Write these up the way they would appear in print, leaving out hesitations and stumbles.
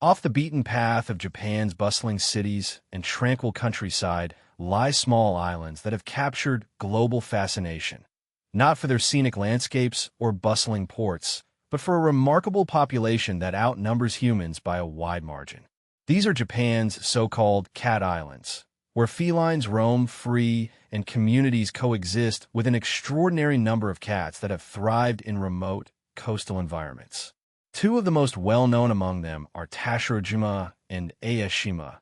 Off the beaten path of Japan's bustling cities and tranquil countryside lie small islands that have captured global fascination, not for their scenic landscapes or bustling ports, but for a remarkable population that outnumbers humans by a wide margin. These are Japan's so-called cat islands, where felines roam free and communities coexist with an extraordinary number of cats that have thrived in remote, coastal environments. Two of the most well-known among them are Tashirojima and Aoshima,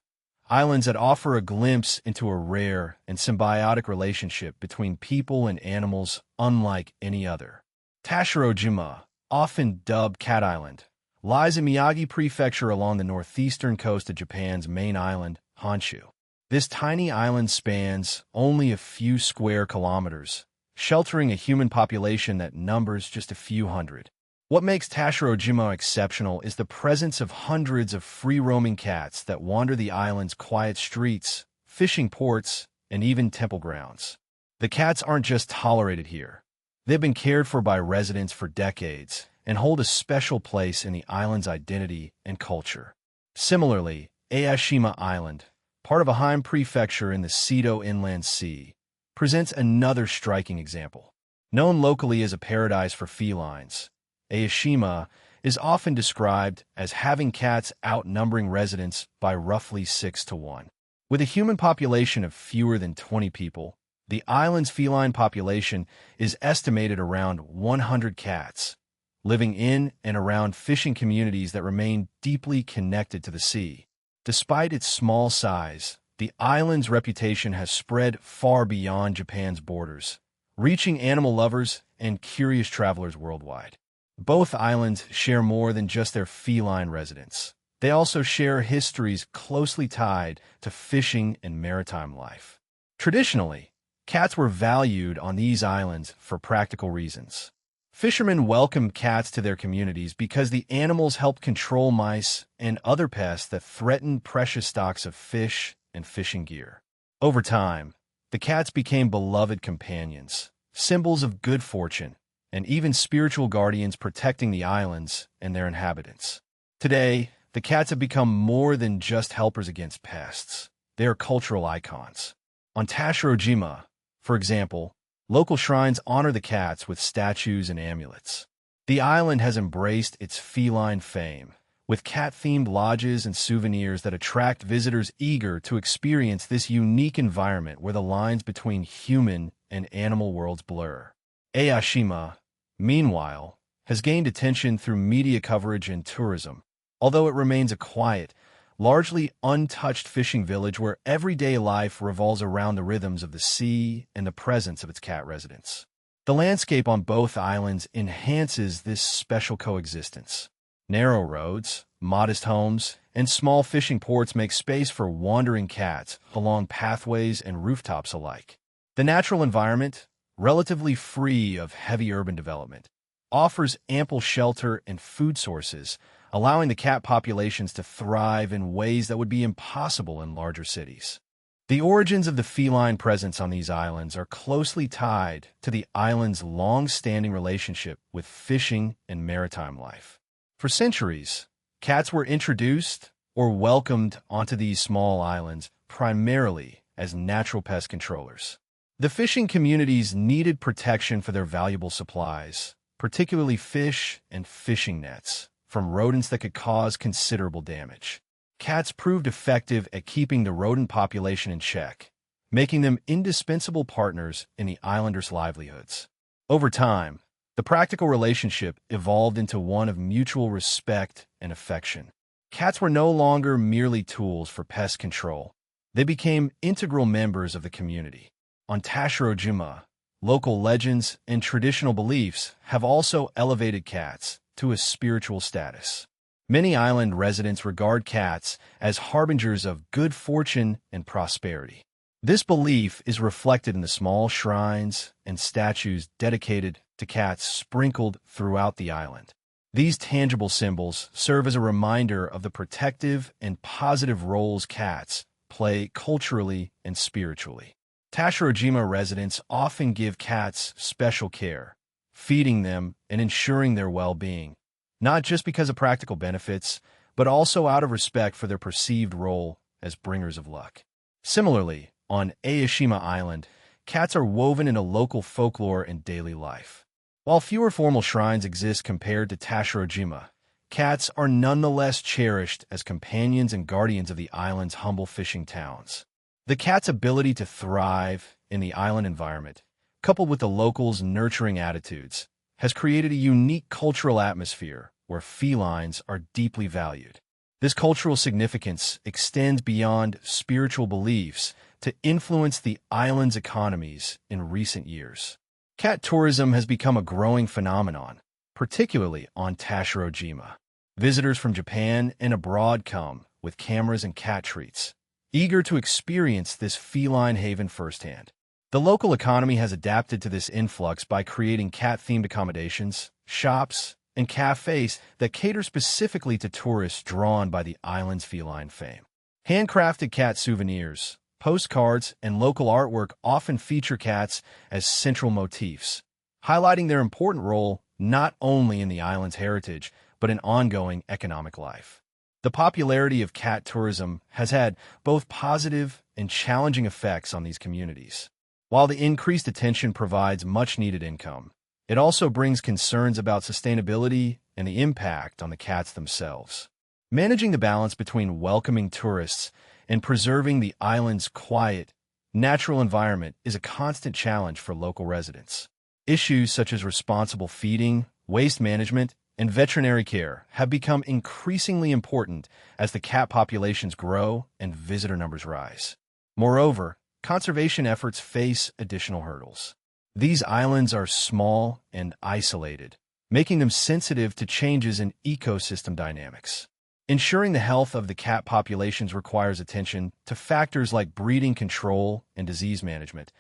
islands that offer a glimpse into a rare and symbiotic relationship between people and animals unlike any other. Tashirojima, often dubbed Cat Island, lies in Miyagi Prefecture along the northeastern coast of Japan's main island, Honshu. This tiny island spans only a few square kilometers, sheltering a human population that numbers just a few hundred. What makes Tashirojima exceptional is the presence of hundreds of free-roaming cats that wander the island's quiet streets, fishing ports, and even temple grounds. The cats aren't just tolerated here. They've been cared for by residents for decades and hold a special place in the island's identity and culture. Similarly, Aoshima Island, part of Ehime Prefecture in the Seto Inland Sea, presents another striking example. Known locally as a paradise for felines, Aoshima is often described as having cats outnumbering residents by roughly 6-1. With a human population of fewer than 20 people, the island's feline population is estimated around 100 cats, living in and around fishing communities that remain deeply connected to the sea. Despite its small size, the island's reputation has spread far beyond Japan's borders, reaching animal lovers and curious travelers worldwide. Both islands share more than just their feline residents. They also share histories closely tied to fishing and maritime life. Traditionally, cats were valued on these islands for practical reasons. Fishermen welcomed cats to their communities because the animals helped control mice and other pests that threatened precious stocks of fish and fishing gear. Over time, the cats became beloved companions, symbols of good fortune, and even spiritual guardians protecting the islands and their inhabitants. Today, the cats have become more than just helpers against pests. They are cultural icons. On Tashirojima, for example, local shrines honor the cats with statues and amulets. The island has embraced its feline fame, with cat-themed lodges and souvenirs that attract visitors eager to experience this unique environment where the lines between human and animal worlds blur. Aoshima, meanwhile, has gained attention through media coverage and tourism, although it remains a quiet, largely untouched fishing village where everyday life revolves around the rhythms of the sea and the presence of its cat residents. The landscape on both islands enhances this special coexistence. Narrow roads, modest homes, and small fishing ports make space for wandering cats along pathways and rooftops alike. The natural environment, relatively free of heavy urban development, offers ample shelter and food sources, allowing the cat populations to thrive in ways that would be impossible in larger cities. The origins of the feline presence on these islands are closely tied to the island's long-standing relationship with fishing and maritime life. For centuries, cats were introduced or welcomed onto these small islands primarily as natural pest controllers. The fishing communities needed protection for their valuable supplies, particularly fish and fishing nets, from rodents that could cause considerable damage. Cats proved effective at keeping the rodent population in check, making them indispensable partners in the islanders' livelihoods. Over time, the practical relationship evolved into one of mutual respect and affection. Cats were no longer merely tools for pest control. They became integral members of the community. On Tashirojima, local legends and traditional beliefs have also elevated cats to a spiritual status. Many island residents regard cats as harbingers of good fortune and prosperity. This belief is reflected in the small shrines and statues dedicated to cats sprinkled throughout the island. These tangible symbols serve as a reminder of the protective and positive roles cats play culturally and spiritually. Tashirojima residents often give cats special care, feeding them and ensuring their well-being, not just because of practical benefits, but also out of respect for their perceived role as bringers of luck. Similarly, on Aoshima Island, cats are woven into local folklore and daily life. While fewer formal shrines exist compared to Tashirojima, cats are nonetheless cherished as companions and guardians of the island's humble fishing towns. The cat's ability to thrive in the island environment, coupled with the locals' nurturing attitudes, has created a unique cultural atmosphere where felines are deeply valued. This cultural significance extends beyond spiritual beliefs to influence the island's economies in recent years. Cat tourism has become a growing phenomenon, particularly on Tashirojima. Visitors from Japan and abroad come with cameras and cat treats, eager to experience this feline haven firsthand. The local economy has adapted to this influx by creating cat-themed accommodations, shops, and cafes that cater specifically to tourists drawn by the island's feline fame. Handcrafted cat souvenirs, postcards, and local artwork often feature cats as central motifs, highlighting their important role not only in the island's heritage, but in ongoing economic life. The popularity of cat tourism has had both positive and challenging effects on these communities. While the increased attention provides much-needed income, it also brings concerns about sustainability and the impact on the cats themselves. Managing the balance between welcoming tourists and preserving the island's quiet, natural environment is a constant challenge for local residents. Issues such as responsible feeding, waste management, and veterinary care have become increasingly important as the cat populations grow and visitor numbers rise. Moreover, conservation efforts face additional hurdles. These islands are small and isolated, making them sensitive to changes in ecosystem dynamics. Ensuring the health of the cat populations requires attention to factors like breeding control and disease management,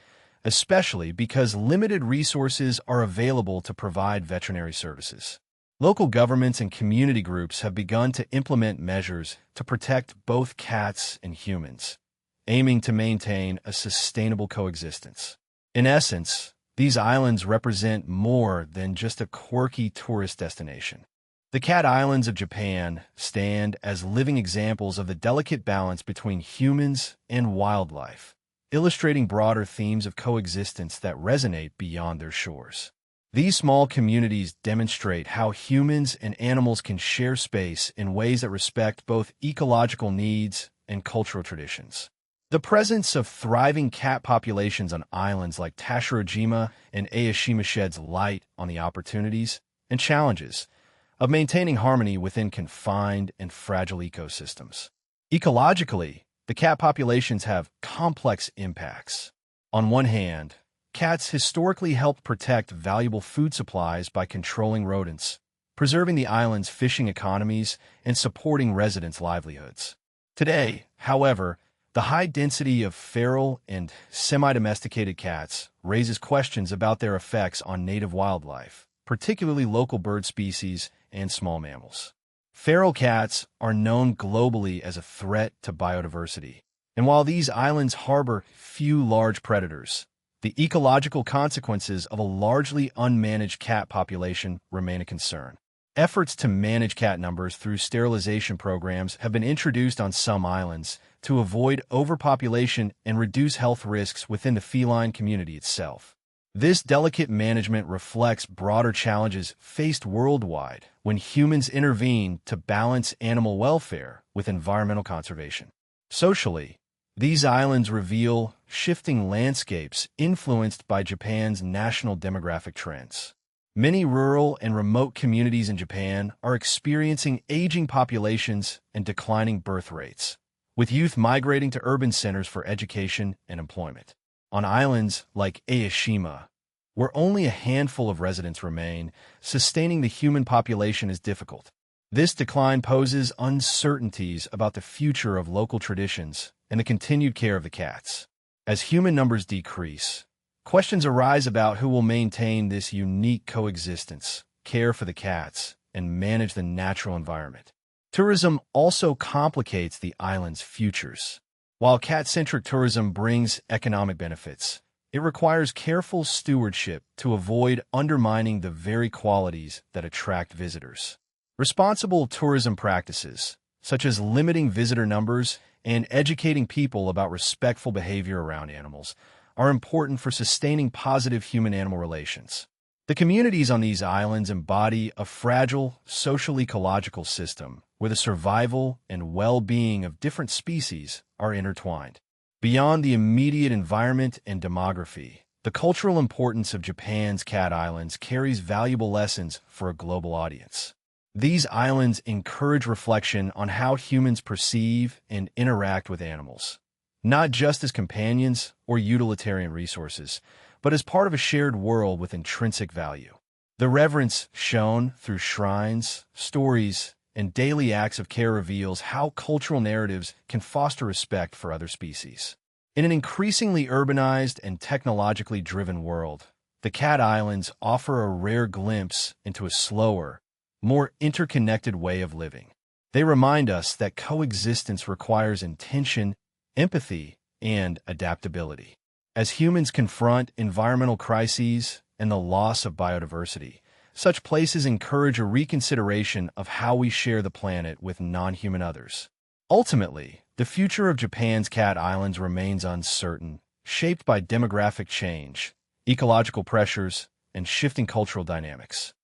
especially because limited resources are available to provide veterinary services. Local governments and community groups have begun to implement measures to protect both cats and humans, aiming to maintain a sustainable coexistence. In essence, these islands represent more than just a quirky tourist destination. The Cat Islands of Japan stand as living examples of the delicate balance between humans and wildlife, illustrating broader themes of coexistence that resonate beyond their shores. These small communities demonstrate how humans and animals can share space in ways that respect both ecological needs and cultural traditions. The presence of thriving cat populations on islands like Tashirojima and Aoshima sheds light on the opportunities and challenges of maintaining harmony within confined and fragile ecosystems. Ecologically, the cat populations have complex impacts. On one hand, cats historically helped protect valuable food supplies by controlling rodents, preserving the island's fishing economies, and supporting residents' livelihoods. Today, however, the high density of feral and semi-domesticated cats raises questions about their effects on native wildlife, particularly local bird species and small mammals. Feral cats are known globally as a threat to biodiversity, and while these islands harbor few large predators, the ecological consequences of a largely unmanaged cat population remain a concern. Efforts to manage cat numbers through sterilization programs have been introduced on some islands to avoid overpopulation and reduce health risks within the feline community itself. This delicate management reflects broader challenges faced worldwide when humans intervene to balance animal welfare with environmental conservation. Socially, these islands reveal shifting landscapes influenced by Japan's national demographic trends. Many rural and remote communities in Japan are experiencing aging populations and declining birth rates, with youth migrating to urban centers for education and employment. On islands like Aoshima, where only a handful of residents remain, sustaining the human population is difficult. This decline poses uncertainties about the future of local traditions and the continued care of the cats. As human numbers decrease, questions arise about who will maintain this unique coexistence, care for the cats, and manage the natural environment. Tourism also complicates the island's futures. While cat-centric tourism brings economic benefits, it requires careful stewardship to avoid undermining the very qualities that attract visitors. Responsible tourism practices, such as limiting visitor numbers and educating people about respectful behavior around animals, are important for sustaining positive human-animal relations. The communities on these islands embody a fragile social-ecological system where the survival and well-being of different species are intertwined. Beyond the immediate environment and demography, the cultural importance of Japan's Cat Islands carries valuable lessons for a global audience. These islands encourage reflection on how humans perceive and interact with animals, not just as companions or utilitarian resources, but as part of a shared world with intrinsic value. The reverence shown through shrines, stories, and daily acts of care reveals how cultural narratives can foster respect for other species. In an increasingly urbanized and technologically driven world, the Cat Islands offer a rare glimpse into a slower, more interconnected way of living. They remind us that coexistence requires intention, empathy, and adaptability. As humans confront environmental crises and the loss of biodiversity, such places encourage a reconsideration of how we share the planet with non-human others. Ultimately, the future of Japan's Cat Islands remains uncertain, shaped by demographic change, ecological pressures, and shifting cultural dynamics.